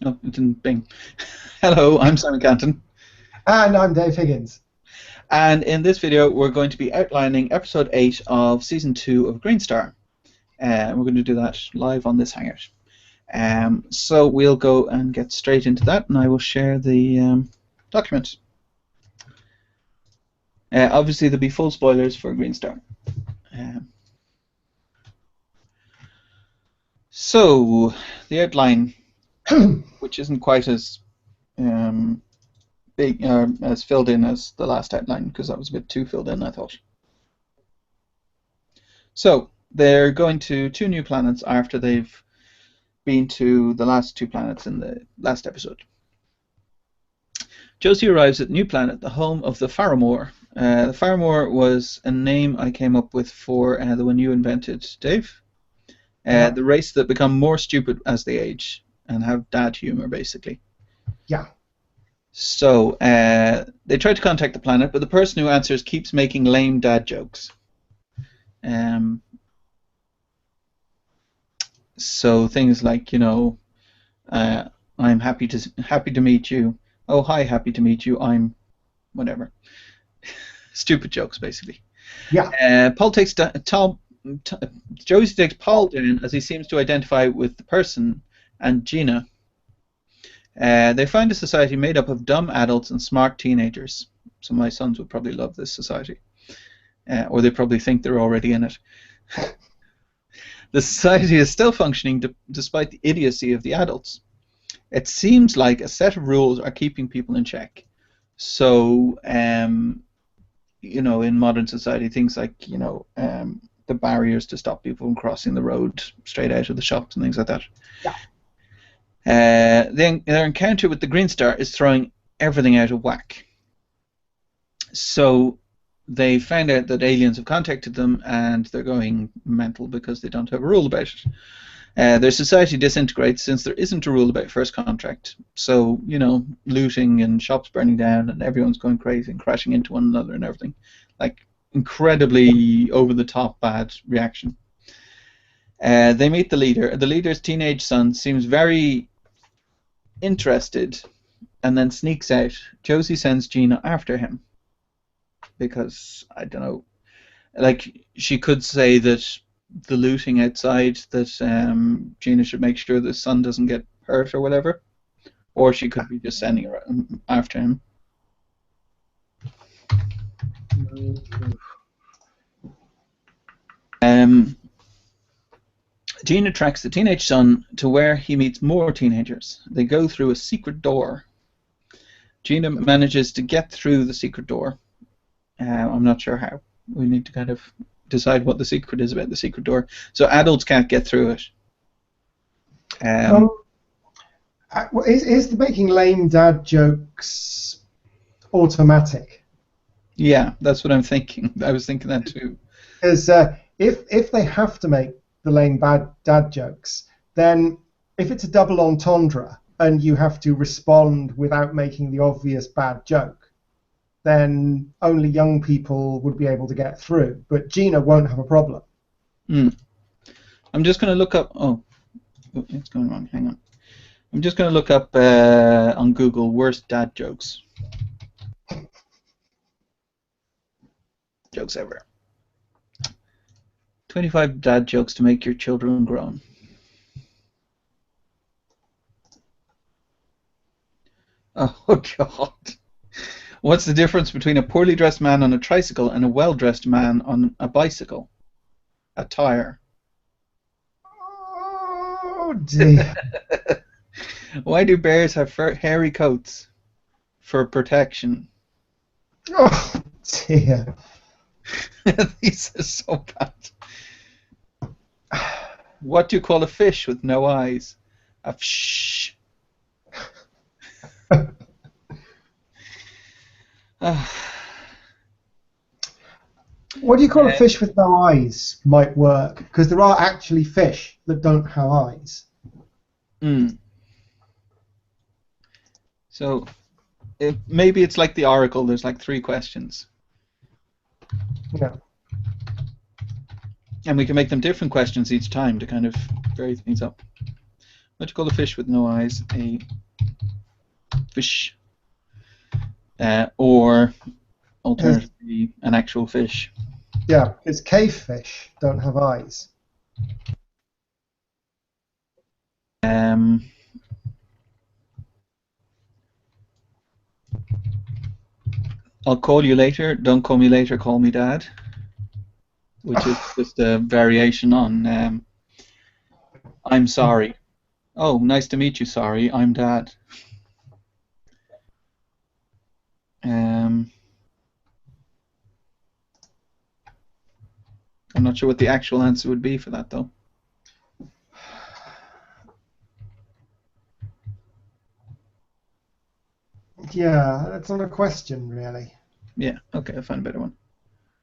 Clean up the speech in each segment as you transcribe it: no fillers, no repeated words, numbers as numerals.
Oh, it didn't bing. Hello, I'm Simon Cantan. And I'm Dave Higgins. And in this video, we're going to be outlining episode 8 of Season 2 of Greenstar. We're going to do that live on this Hangout. So we'll go and get straight into that, and I will share the document. Obviously, there'll be full spoilers for Greenstar. So, the outline, which isn't quite as big as filled in as the last outline, because that was a bit too filled in, I thought. So, they're going to 2 new planets after they've been to the last 2 planets in the last episode. Josie arrives at New Planet, the home of the Faramore. The Faramore was a name I came up with for the one you invented, Dave. The race that become more stupid as they age and have dad humor, basically. Yeah. So they try to contact the planet, but the person who answers keeps making lame dad jokes. So things like, you know, I'm happy to meet you. Oh, hi, happy to meet you. I'm whatever. Stupid jokes, basically. Yeah. Josie takes Paul down as he seems to identify with the person and Gina. They find a society made up of dumb adults and smart teenagers. So my sons would probably love this society. Or they probably think they're already in it. The society is still functioning despite the idiocy of the adults. It seems like a set of rules are keeping people in check. So, you know, in modern society, things like, you know, the barriers to stop people from crossing the road straight out of the shops and things like that. Yeah. Their encounter with the Greenstar is throwing everything out of whack. So they find out that aliens have contacted them and they're going mental because they don't have a rule about it. Their society disintegrates since there isn't a rule about first contact. So, you know, looting and shops burning down and everyone's going crazy and crashing into one another and everything. Like, incredibly over-the-top bad reaction. They meet the leader. The leader's teenage son seems very interested and then sneaks out. Josie sends Gina after him because, I don't know, like, she could say that the looting outside, that Gina should make sure the son doesn't get hurt or whatever, or she could be just sending her after him. Gina tracks the teenage son to where he meets more teenagers. They go through a secret door. Gina manages to get through the secret door. I'm not sure how. We need to kind of decide what the secret is about the secret door. So adults can't get through it. Is the making lame dad jokes automatic? Yeah, that's what I'm thinking. I was thinking that too. Because if they have to make the lame dad jokes, then if it's a double entendre and you have to respond without making the obvious bad joke, then only young people would be able to get through. But Gina won't have a problem. I'm just going to look up... Oh, it's going wrong. Hang on. I'm just going to look up on Google worst dad jokes. Jokes ever. 25 dad jokes to make your children groan. Oh, God. What's the difference between a poorly dressed man on a tricycle and a well-dressed man on a bicycle? A tire. Oh, dear. Why do bears have hairy coats? For protection. Oh, dear. These are so bad. What do you call a fish with no eyes? A fish. What do you call a fish with no eyes might work, because there are actually fish that don't have eyes. So maybe it's like the Oracle, there's like 3 questions. Yeah. And we can make them different questions each time to kind of vary things up. What do you call a fish with no eyes? A fish. Or alternatively, an actual fish. Yeah, because cave fish don't have eyes. I'll call you later. Don't call me later. Call me Dad. Which is just a variation on I'm sorry. Oh, nice to meet you. Sorry, I'm Dad. I'm not sure what the actual answer would be for that, though. Yeah, that's not a question, really. Yeah, okay, I'll find a better one.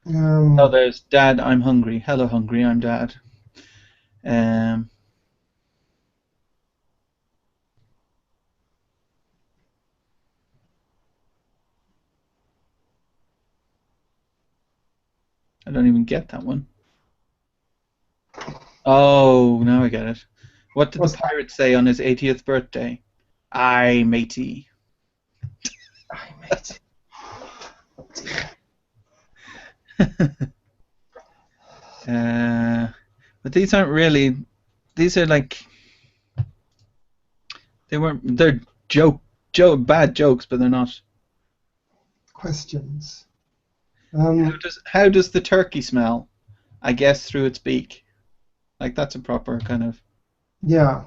Um, Oh, there's Dad, I'm hungry. Hello, hungry, I'm Dad. I don't even get that one. Oh, now I get it. What did the pirate say on his 80th birthday? Aye, matey. Aye, mate. But these aren't really. These are like. They're bad jokes, but they're not. Questions. How does the turkey smell? I guess through its beak. Like that's a proper kind of. Yeah.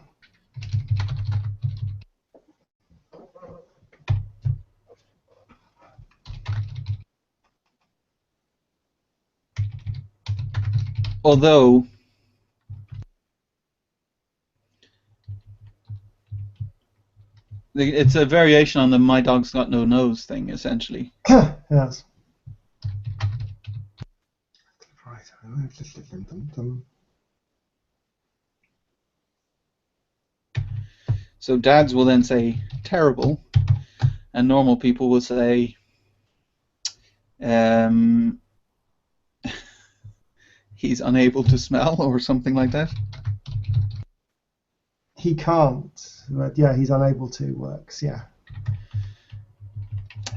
Although. It's a variation on the "my dog's got no nose" thing, essentially. Yes. So dads will then say terrible, and normal people will say he's unable to smell or something like that. He can't, but yeah, he's unable to works, yeah.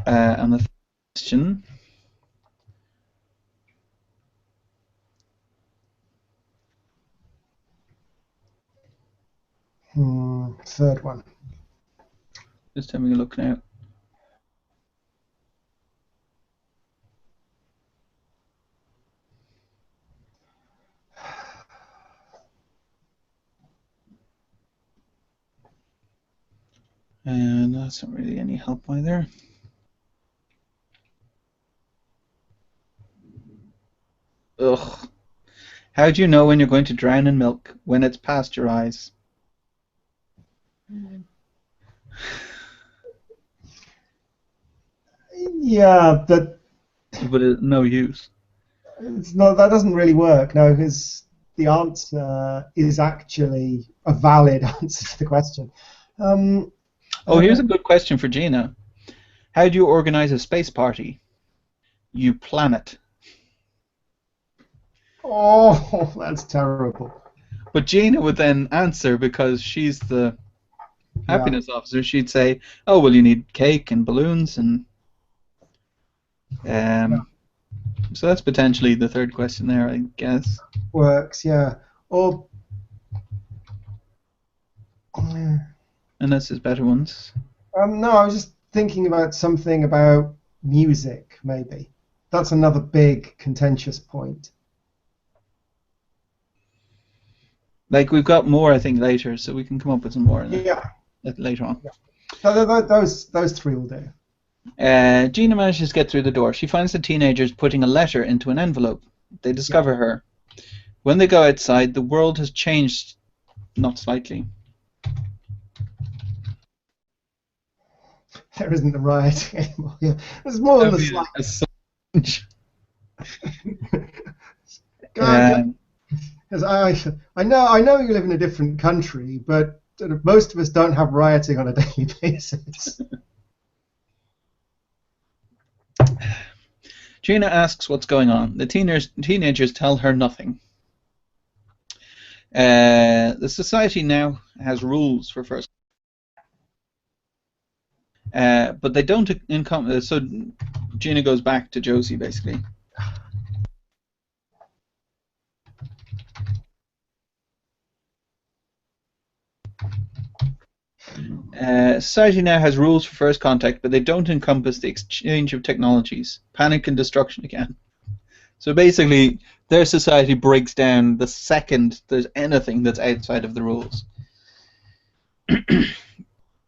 And the question. Third one. Just having a look now. And that's not really any help either. Ugh. How do you know when you're going to drown in milk? When it's past your eyes. Yeah, but it's no use. it's not. That doesn't really work. No, because the answer is actually a valid answer to the question. Here's a good question for Gina. How do you organize a space party? You plan it. Oh, that's terrible. But Gina would then answer because she's the happiness officer. She'd say, "Oh, well, you need cake and balloons and." So that's potentially the third question there, I guess. Works, yeah. Or Unless there's better ones. no, I was just thinking about something about music, maybe. That's another big contentious point. Like we've got more, I think, later, so we can come up with some more later on. Yeah. Those three will do. Gina manages to get through the door. She finds the teenagers putting a letter into an envelope. They discover her. When they go outside, the world has changed, not slightly. There isn't a riot anymore. Yeah. There's more than a slight. I know you live in a different country, but most of us don't have rioting on a daily basis. Gina asks what's going on. The teenagers tell her nothing. The society now has rules for first, but they don't encompass. So Gina goes back to Josie basically. Society now has rules for first contact, but they don't encompass the exchange of technologies. Panic and destruction again. So basically, their society breaks down the second there's anything that's outside of the rules.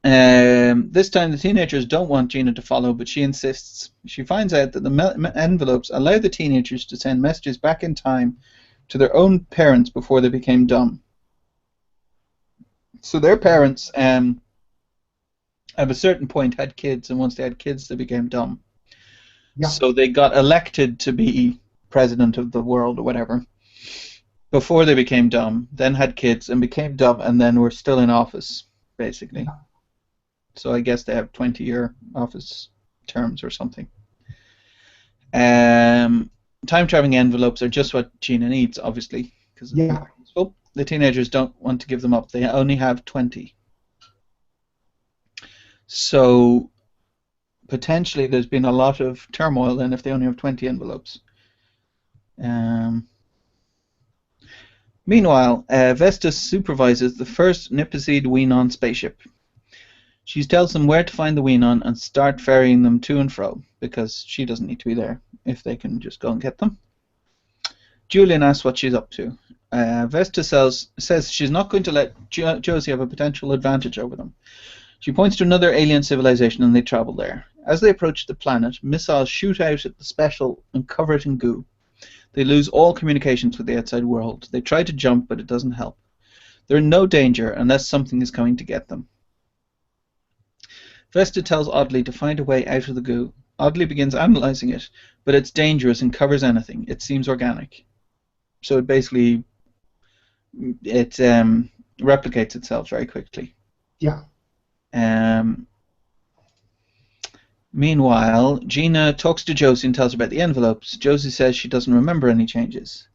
This time the teenagers don't want Gina to follow, but she insists. She finds out that the envelopes allow the teenagers to send messages back in time to their own parents before they became dumb. So their parents, at a certain point, had kids, and once they had kids, they became dumb. Yeah. So they got elected to be president of the world or whatever before they became dumb, then had kids and became dumb, and then were still in office, basically. Yeah. So I guess they have 20-year office terms or something. Time-traveling envelopes are just what Gina needs, obviously, because the teenagers don't want to give them up. They only have 20. So potentially there's been a lot of turmoil then if they only have 20 envelopes. Meanwhile, Vesta supervises the first Nipizid Weenon spaceship. She tells them where to find the Weenon and start ferrying them to and fro, because she doesn't need to be there if they can just go and get them. Julian asks what she's up to. Vesta says she's not going to let Josie have a potential advantage over them. She points to another alien civilization and they travel there. As they approach the planet, missiles shoot out at the special and cover it in goo. They lose all communications with the outside world. They try to jump, but it doesn't help. They're in no danger unless something is coming to get them. Vesta tells Audley to find a way out of the goo. Audley begins analyzing it, but it's dangerous and covers anything. It seems organic. So it basically replicates itself very quickly. Yeah. Meanwhile, Gina talks to Josie and tells her about the envelopes. Josie says she doesn't remember any changes.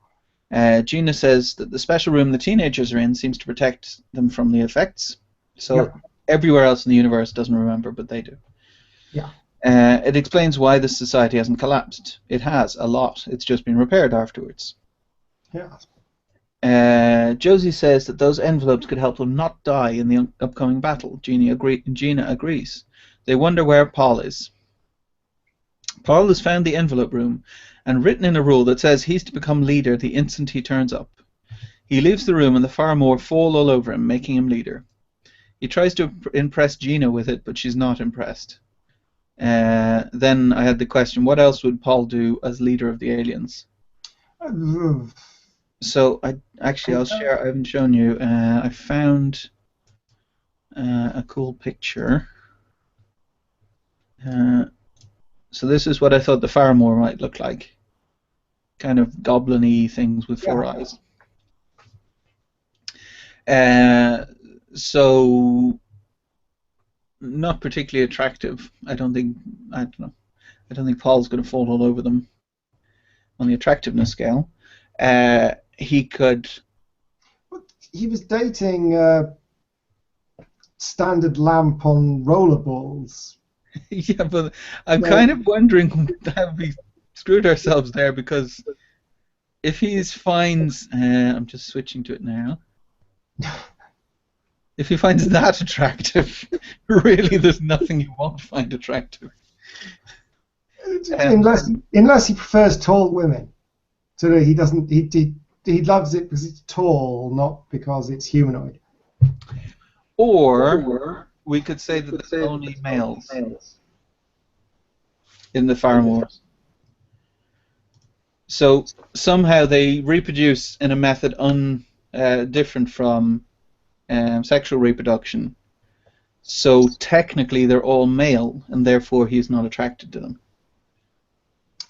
Gina says that the special room the teenagers are in seems to protect them from the effects. So everywhere else in the universe doesn't remember, but they do. Yeah. It explains why the society hasn't collapsed. It has, a lot. It's just been repaired afterwards. Yeah. Josie says that those envelopes could help them not die in the upcoming battle. Gina agrees. They wonder where Paul is. Paul has found the envelope room and written in a rule that says he's to become leader the instant he turns up. He leaves the room and the far more fall all over him, making him leader. He tries to impress Gina with it, but she's not impressed. Then I had the question, what else would Paul do as leader of the aliens? So I'll share. I haven't shown you. I found a cool picture. So this is what I thought the Faramore might look like. Kind of goblin-y things with four eyes. So not particularly attractive. I don't think Paul's going to fall all over them on the attractiveness scale. He was dating Standard Lamp on rollerballs. Yeah, but I'm kind of wondering have we screwed ourselves there, because if he finds I'm just switching to it now. If he finds that attractive, really there's nothing you won't find attractive. Unless he prefers tall women. So he doesn't. He loves it because it's tall, not because it's humanoid. Or we could say that there's only males in the Faramores. So somehow they reproduce in a method different from sexual reproduction. So technically they're all male, and therefore he's not attracted to them.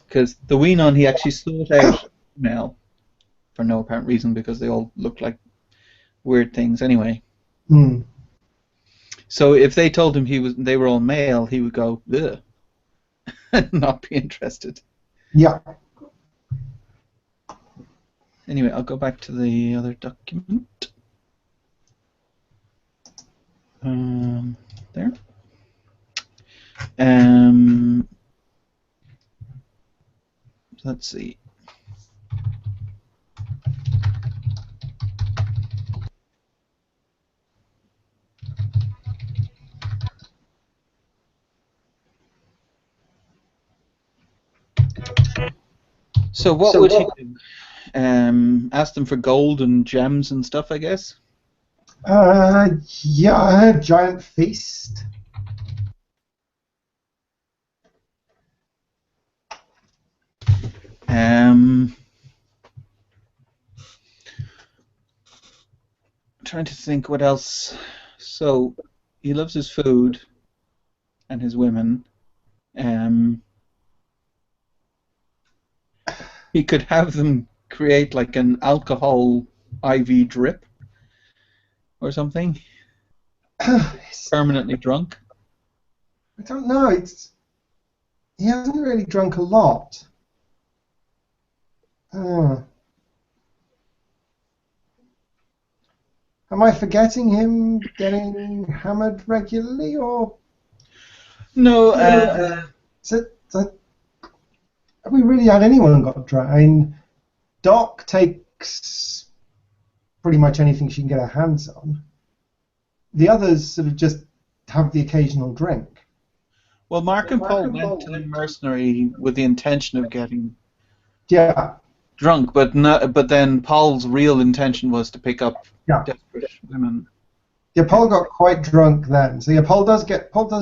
Because the Weenon, he actually sought out male for no apparent reason, because they all look like weird things anyway. Mm. So if they told him they were all male, he would go, ugh, and not be interested. Yeah. Anyway, I'll go back to the other document. There. Let's see. So what would he do? Ask them for gold and gems and stuff, I guess. Yeah, a giant feast. Trying to think what else. So he loves his food and his women. He could have them create like an alcohol IV drip or something. Permanently drunk. I don't know. He hasn't really drunk a lot. Am I forgetting him getting hammered regularly, or No. Have we really had anyone got drunk? I mean, Doc takes pretty much anything she can get her hands on. The others sort of just have the occasional drink. Well, Mark and Paul went to the mercenary with the intention of getting drunk, but then Paul's real intention was to pick up desperate women. Yeah, Paul got quite drunk then. So yeah, Paul does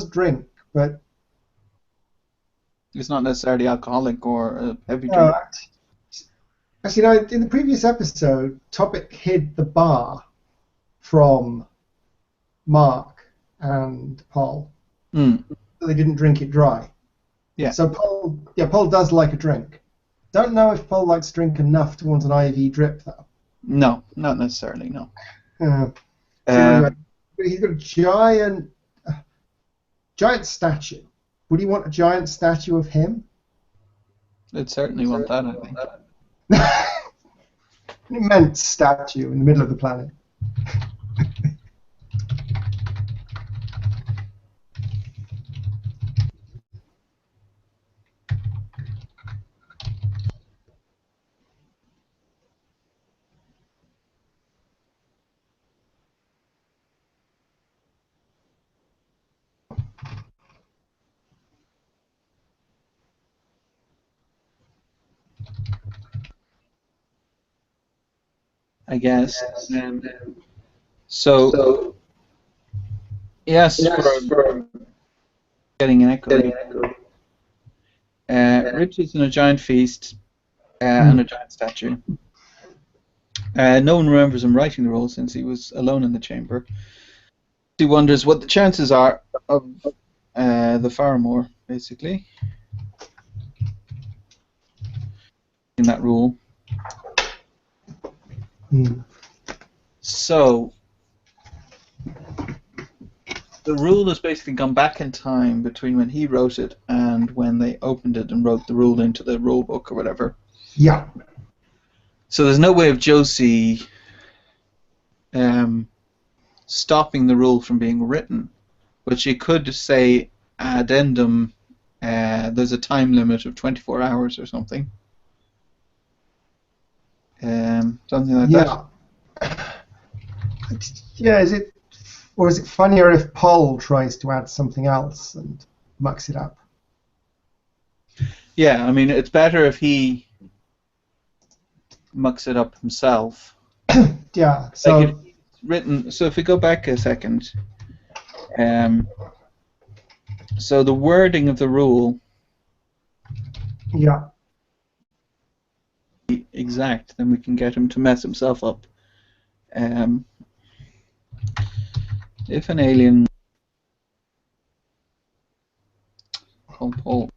drink, but it's not necessarily alcoholic or a heavy drink. Actually, in the previous episode, Topic hid the bar from Mark and Paul. So they didn't drink it dry. Yeah. So Paul does like a drink. Don't know if Paul likes drink enough to want an IV drip, though. No, not necessarily, no. So anyway, he's got a giant statue. Would you want a giant statue of him? I'd certainly want that, I think. An immense statue in the middle of the planet. I guess. So yes, for getting an echo. Riches and a giant feast and a giant statue. No one remembers him writing the role since he was alone in the chamber. He wonders what the chances are of the Faramore, basically, in that rule. So the rule has basically gone back in time between when he wrote it and when they opened it and wrote the rule into the rule book or whatever. Yeah. So there's no way of Josie stopping the rule from being written, but she could say addendum. There's a time limit of 24 hours or something. Something like that. Yeah, is it funnier if Paul tries to add something else and mucks it up? Yeah, I mean, it's better if he mucks it up himself. Yeah, so like it's written. So if we go back a second, so the wording of the rule. Yeah. Exact, then we can get him to mess himself up. If an alien Paul.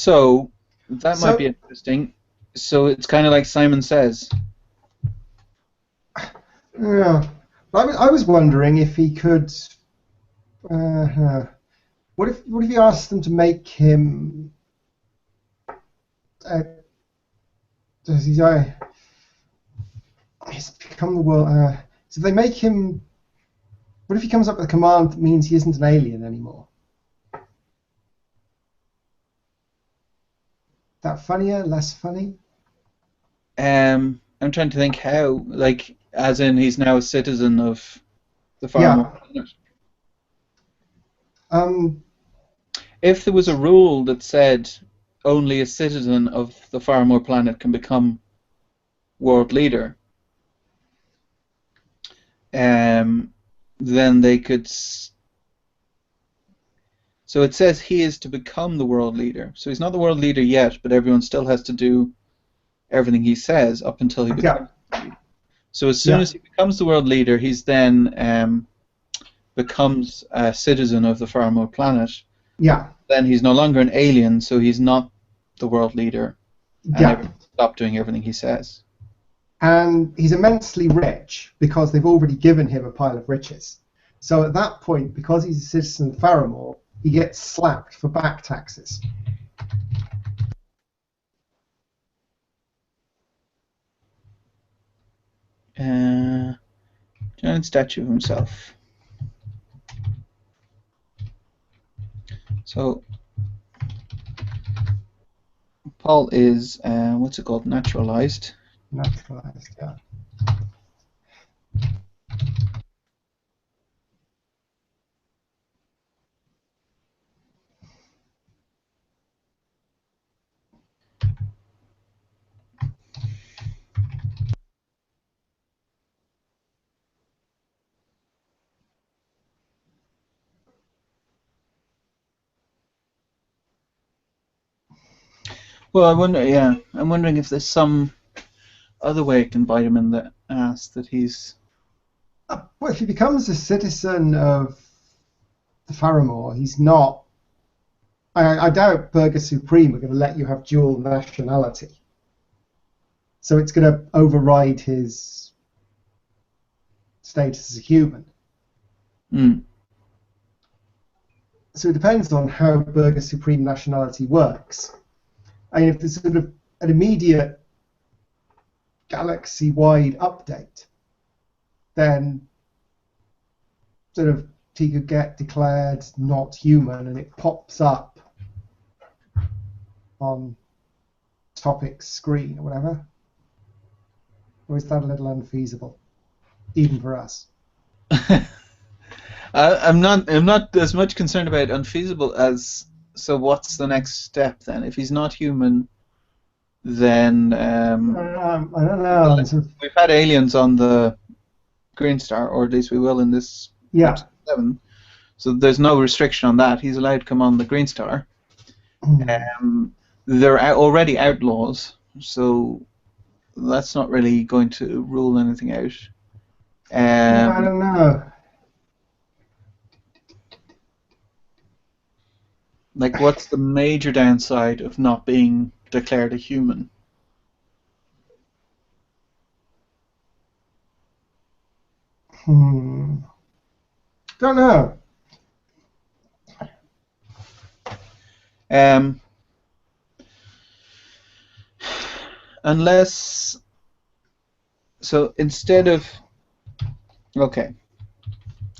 So that might be So interesting. So it's kind of like Simon Says. yeah, I was wondering if he could. Uh, what if you asked them to make him? Uh, does he? He's become the world. So they make him. What if he comes up with a command that means he isn't an alien anymore? That funnier? Less funny? I'm trying to think how, like, as in he's now a citizen of the Farmer Yeah. Planet. Um. If there was a rule that said only a citizen of the Farmer Planet can become world leader, um, then they could. So it says he is to become the world leader. So he's not the world leader yet, but everyone still has to do everything he says up until he Yeah. becomes. So as soon Yeah. as he becomes the world leader, he's then becomes a citizen of the Farmer Planet. Yeah. Then he's no longer an alien, so he's not the world leader, and Yeah. everyone stop doing everything he says. And he's immensely rich because they've already given him a pile of riches. So at that point, because he's a citizen of Faramore, he gets slapped for back taxes. Giant statue of himself. So Paul is what's it called? Naturalized. Naturalized, yeah. Well, I wonder. Yeah, I'm wondering if there's some other way I can invite him in that asks that he's. Well, if he becomes a citizen of the Faramore, he's not. I doubt Burger Supreme are going to let you have dual nationality. So it's going to override his status as a human. Mm. So it depends on how Burger Supreme nationality works. I mean, if there's sort of an immediate galaxy-wide update, then sort of he could get declared not human, and it pops up on Topic's screen or whatever. Or is that a little unfeasible, even for us? I'm not. I'm not as much concerned about unfeasible as. So what's the next step then? If he's not human, then I don't know. Sort of, we've had aliens on the Greenstar, or at least we will in this yeah. episode 7. So there's no restriction on that. He's allowed to come on the Greenstar. They're already outlaws, so that's not really going to rule anything out. I don't know. Like, what's the major downside of not being declared a human? Don't know. Unless, so instead of, okay,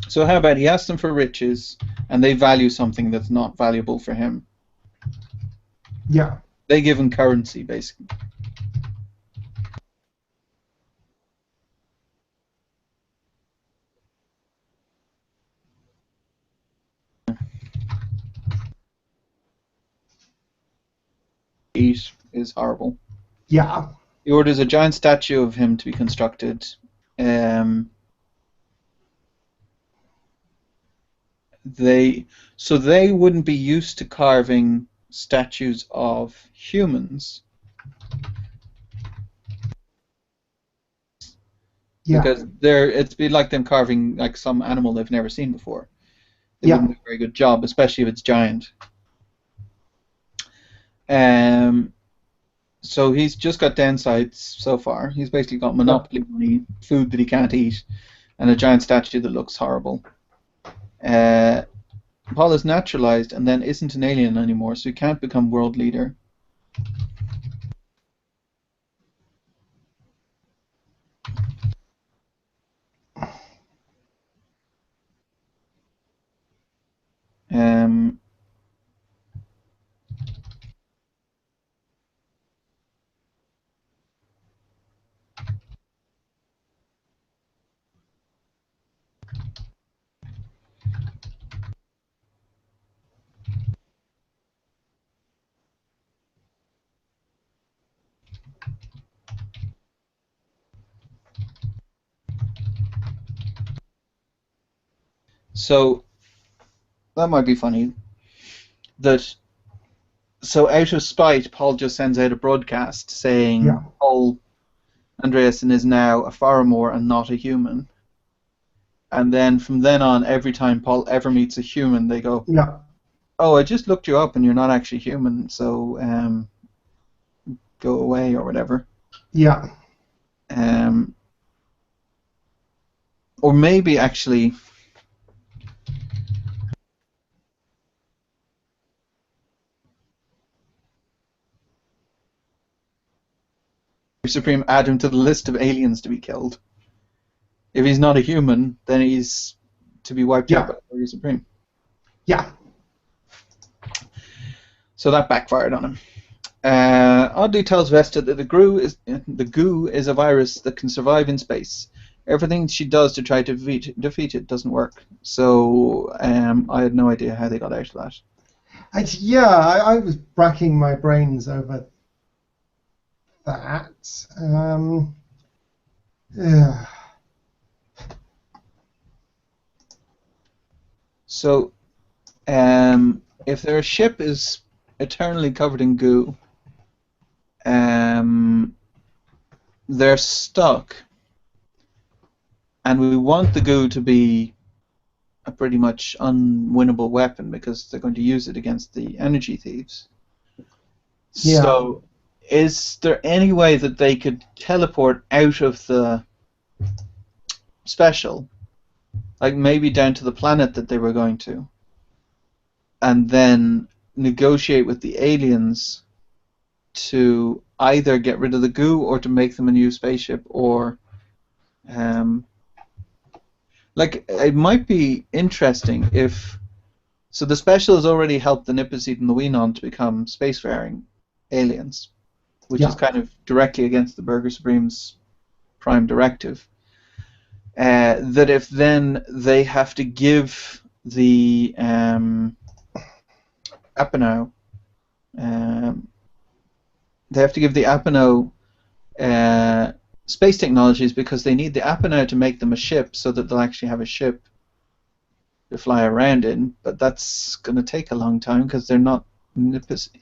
so how about he asks them for riches and they value something that's not valuable for him? Yeah. They give him currency, basically. Eat is horrible. Yeah. He orders a giant statue of him to be constructed. They wouldn't be used to carving statues of humans Yeah. because it'd be like them carving like some animal they've never seen before. They Yeah. wouldn't do a very good job, especially if it's giant. Um, so he's just got downsides so far. He's basically got Yeah. monopoly money, food that he can't eat, and a giant statue that looks horrible. Uh, Paul is naturalized and then isn't an alien anymore, so he can't become world leader. Um, so that might be funny. That so out of spite, Paul just sends out a broadcast saying Yeah. Paul Andreasen is now a Faramore and not a human. And then from then on, every time Paul ever meets a human, they go, Yeah. "Oh, I just looked you up, and you're not actually human, so go away or whatever." Yeah. Um, or maybe actually, Supreme add him to the list of aliens to be killed. If he's not a human, then he's to be wiped out Yeah. by Burger Supreme. Yeah. So that backfired on him. Oddly tells Vesta that the goo is a virus that can survive in space. Everything she does to try to defeat it doesn't work. So I had no idea how they got out of that. I was racking my brains over that. Yeah. So if their ship is eternally covered in goo, they're stuck, and we want the goo to be a pretty much unwinnable weapon because they're going to use it against the energy thieves. Yeah. So, is there any way that they could teleport out of the special, like maybe down to the planet that they were going to, and then negotiate with the aliens to either get rid of the goo or to make them a new spaceship, or like it might be interesting if so the special has already helped the Nipperseed and the Weenon to become spacefaring aliens, which is Yeah. kind of directly against the Burger Supreme's prime directive. That if then they have to give the Apano, um, they have to give the Apano space technologies because they need the Apano to make them a ship so that they'll actually have a ship to fly around in. But that's going to take a long time because they're not Nipperseed.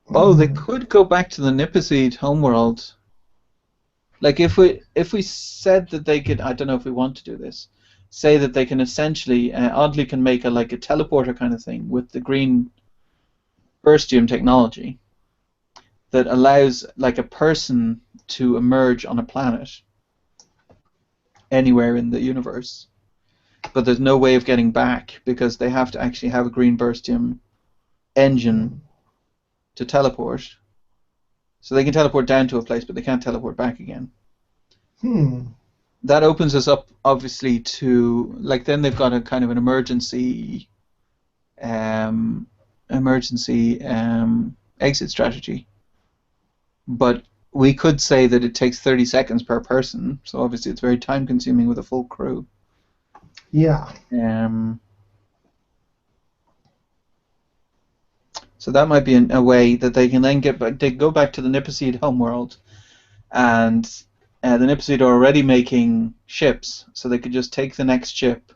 Oh, they could go back to the Nipperseed homeworld. Like if we said that they could, I don't know if we want to do this. Say that they can essentially, oddly, can make a like a teleporter kind of thing with the green burstium technology that allows like a person to emerge on a planet anywhere in the universe, but there's no way of getting back because they have to actually have a green burstium engine to teleport. So they can teleport down to a place, but they can't teleport back again. That opens us up, obviously, to like then they've got a kind of an um, emergency exit strategy. But we could say that it takes 30 seconds per person, so obviously it's very time consuming with a full crew. Yeah. So that might be a way that they can then get back. They go back to the Nipperseed homeworld, and the Nipperseed are already making ships, so they could just take the next ship.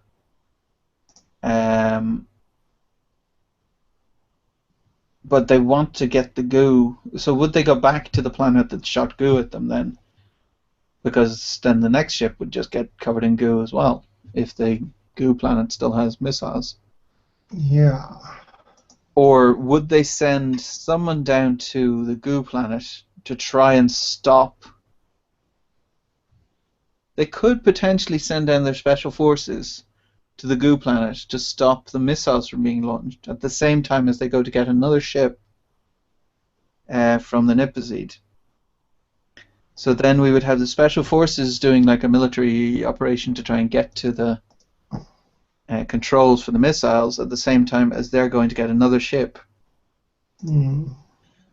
But they want to get the goo. So would they go back to the planet that shot goo at them then? Because then the next ship would just get covered in goo as well, if the goo planet still has missiles. Yeah. Or would they send someone down to the goo planet to try and stop? They could potentially send down their special forces to the goo planet to stop the missiles from being launched at the same time as they go to get another ship from the Niposeed. So then we would have the special forces doing like a military operation to try and get to the controls for the missiles at the same time as they're going to get another ship. Mm.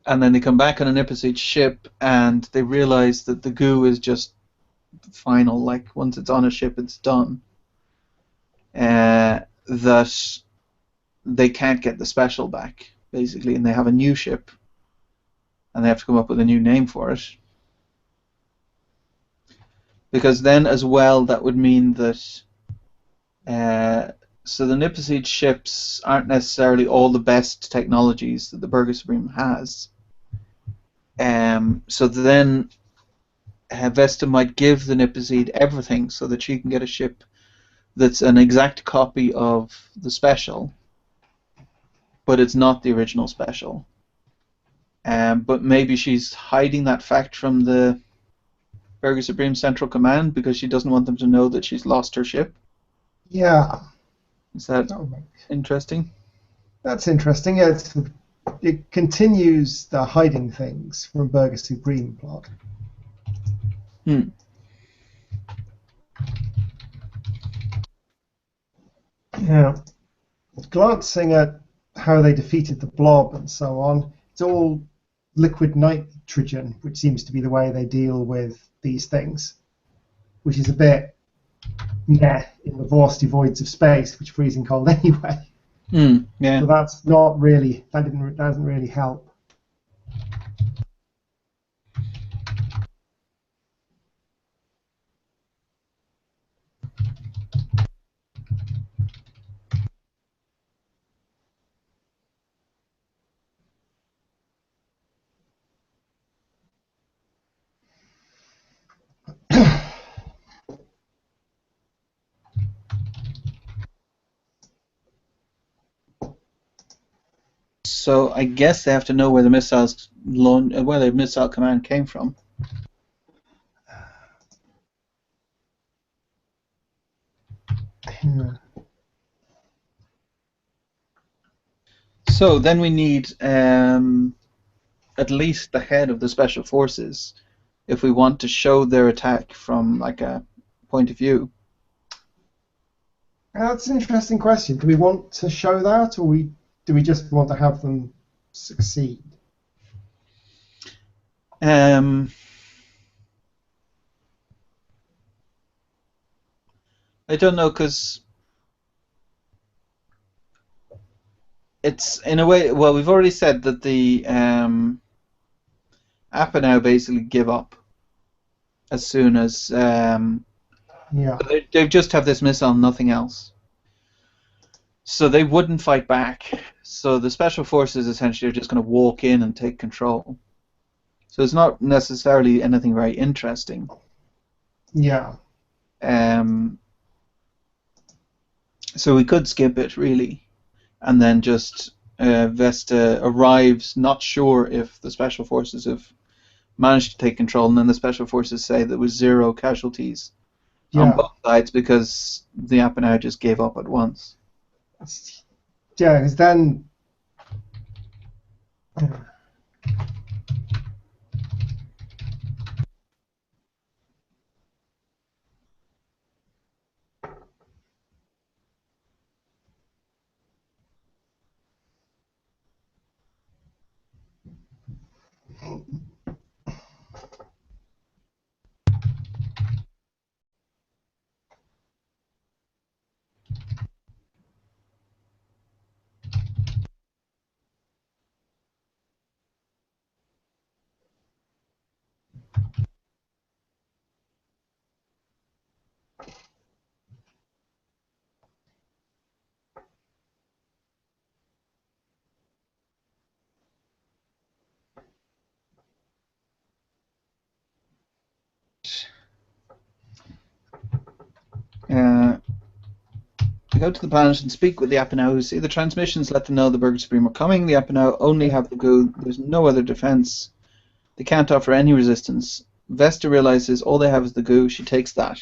And then they come back on a Niposeed ship and they realize that the goo is just final. Like once it's on a ship, it's done. That they can't get the special back, basically, and they have a new ship, and they have to come up with a new name for it. Because then, as well, that would mean that so the Niposeed ships aren't necessarily all the best technologies that the Burger Supreme has. So then Vesta might give the Niposeed everything so that she can get a ship that's an exact copy of the special, but it's not the original special. But maybe she's hiding that fact from the Burger Supreme Central Command because she doesn't want them to know that she's lost her ship. Yeah. Is that interesting? That's interesting. Yeah, it continues the hiding things from Burger Supreme plot. Hmm. Yeah. Glancing at how they defeated the Blob and so on, it's all liquid nitrogen, which seems to be the way they deal with these things, which is a bit meh in the varsity voids of space, which are freezing cold anyway. Yeah. So that's not really, that doesn't really help. So I guess they have to know where the where the missile command came from. Yeah. So then we need at least the head of the special forces if we want to show their attack from like a point of view. That's an interesting question. Do we want to show that, or do we just want to have them succeed? I don't know, because it's in a way. Well, we've already said that the Appa now basically give up as soon as Yeah. they just have this missile, nothing else. So they wouldn't fight back. So the special forces essentially are just going to walk in and take control. So it's not necessarily anything very interesting. Yeah. So we could skip it really, and then just Vesta arrives, not sure if the special forces have managed to take control, and then the special forces say there was 0 casualties on Yeah. both sides because the Appanau just gave up at once. Yeah, because then. go to the planet and speak with the Apanow, who see the transmissions let them know the Burger Supreme are coming. The Apanow only have the goo. There's no other defense. They can't offer any resistance. Vesta realizes all they have is the goo. She takes that.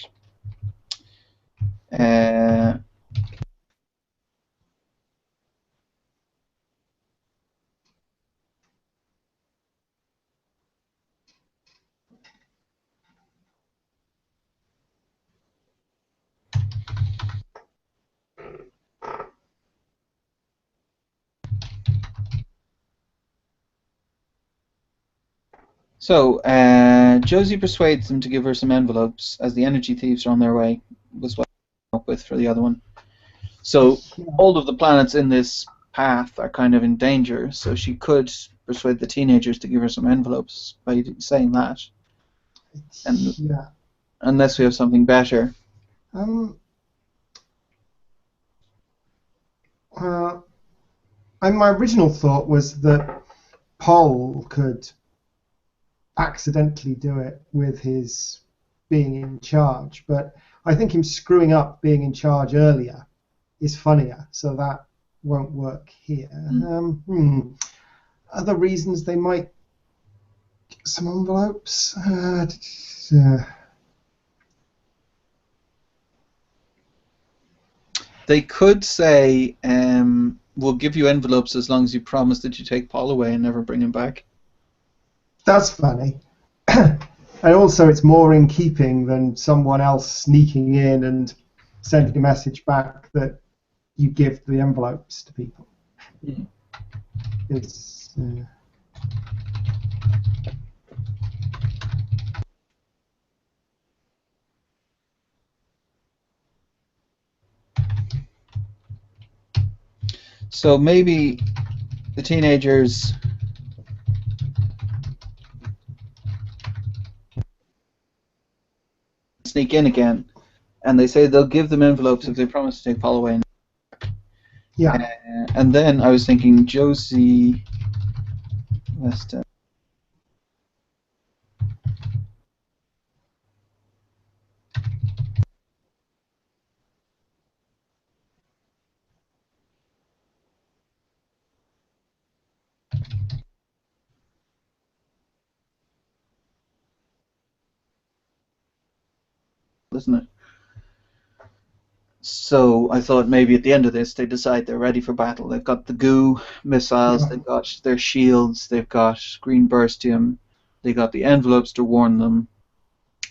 So, Josie persuades them to give her some envelopes, as the energy thieves are on their way, was what I came up with for the other one. So, all of the planets in this path are kind of in danger, so she could persuade the teenagers to give her some envelopes by saying that. And unless we have something better. My original thought was that Paul could accidentally do it with his being in charge, but I think him screwing up being in charge earlier is funnier, so that won't work here. Other reasons they might get some envelopes? They could say, we'll give you envelopes as long as you promise that you take Paul away and never bring him back. That's funny. And also it's more in keeping than someone else sneaking in and sending a message back that you give the envelopes to people. It's... So maybe the teenagers sneak in again, and they say they'll give them envelopes if they promise to take Paul away. Yeah. And then I was thinking Josie Vesta. Isn't it? So I thought maybe at the end of this they decide they're ready for battle. They've got the goo missiles, they've got their shields, they've got green burstium, they got the envelopes to warn them,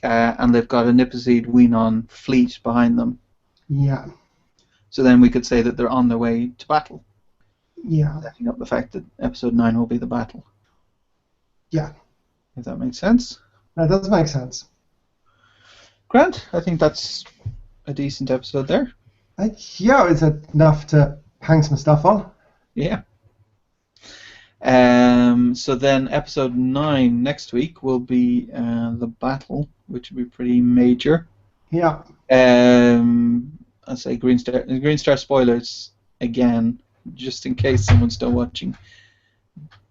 and they've got a Nipozid Wenon fleet behind them. Yeah. So then we could say that they're on their way to battle. Yeah. Setting up the fact that episode 9 will be the battle. Yeah. If that makes sense. That does make sense. Grant, I think that's a decent episode there. Yeah, it's enough to hang some stuff on. Yeah. So then episode 9 next week will be the battle, which will be pretty major. Yeah. I'll say Greenstar spoilers again, just in case someone's still watching.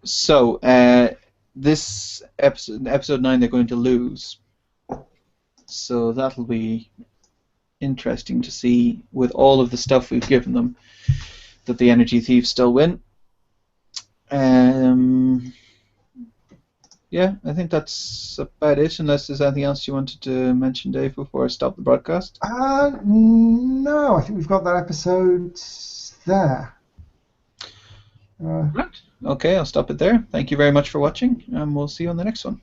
So this episode 9, they're going to lose. So that'll be interesting to see, with all of the stuff we've given them, that the energy thieves still win. Yeah, I think that's about it, unless there's anything else you wanted to mention, Dave, before I stop the broadcast. No, I think we've got that episode there. Right. Okay, I'll stop it there. Thank you very much for watching, and we'll see you on the next one.